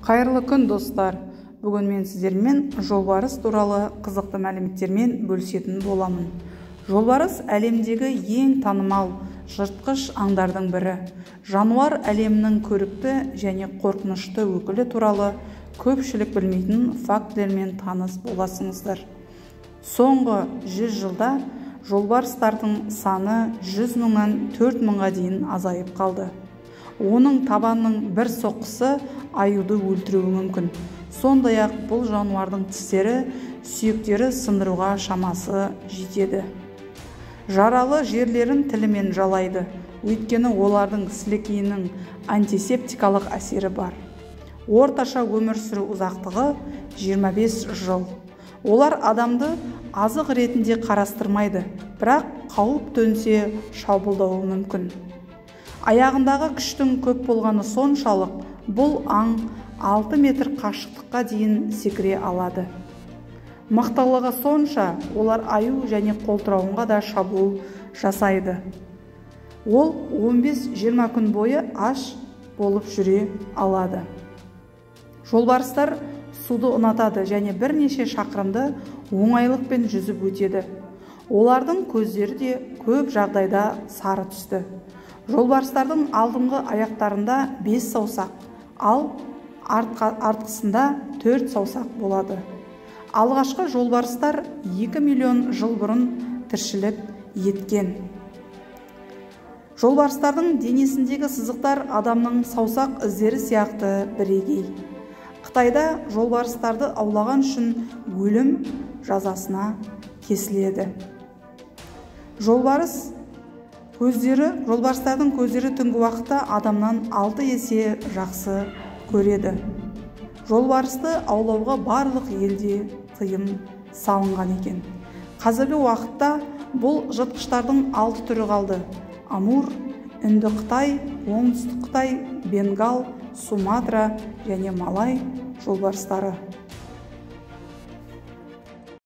Қайырлы күн, достар. Бүгін мен сіздермен жолбарыс туралы қызықты мәліметтермен бөлісетін боламын. Жолбарыс әлемдегі ең танымал жыртқыш аңдардың бірі. Жануар әлемінің көрікті және қорқынышты өкілі туралы көпшілік білмейтін фактілермен таныс боласыңыздар. Соңғы 100 жылда жолбарыстардың саны 100 мыңнан 4 мыңға дейін азайып қалды. Оның табанның бір соққысы аюды өлтіруі мүмкін. Сондай-ақ бұл жануардың тістері сүйектері сындыруға шамасы жетеді. Жаралы жерлерін тілімен жалайды, өйткені олардың сілекейінің антисептикалық әсері бар. Орташа өмір сүру ұзақтығы 25 жыл. Олар адамды азық ретінде қарастырмайды, бірақ қауіп төнсе шабуылдауы мүмкін. Аяғындағы күштің көп болғаны соншалық, бұл аң 6 метр қашықтыққа дейін секіре алады. Мықтылығы сонша, олар аю және қолтырауынға да шабуыл жасайды. Ол 15-20 күн бойы аш болып жүре алады. Жолбарыстар суды ұнатады және бірнеше шақырымды оңайлықпен жүзіп өтеді. Олардың көздері де көп жағдайда сары түсті. Жолбарыстардың алдыңғы аяқтарында 5 саусақ, ал артқысында 4 саусақ болады. Алғашқы жолбарыстар 2 миллион жыл бұрын тіршілік еткен. Жолбарыстардың денесіндегі сызықтар адамның саусақ іздері сияқты бірегей. Қытайда жолбарыстарды аулаған үшін өлім жазасына кесіледі. Жолбарыстардың көздері түнгі уақытта адамнан 6 есе жақсы көреді. Жолбарысты аулауға барлық елде тыйым салынған екен. Қазіргі уақытта бұл жыртқыштардың 6 түрі қалды: Амур, Үнді Қытай, Оңтүстік Қытай, Бенгал, Суматра және Малай жолбарыстары.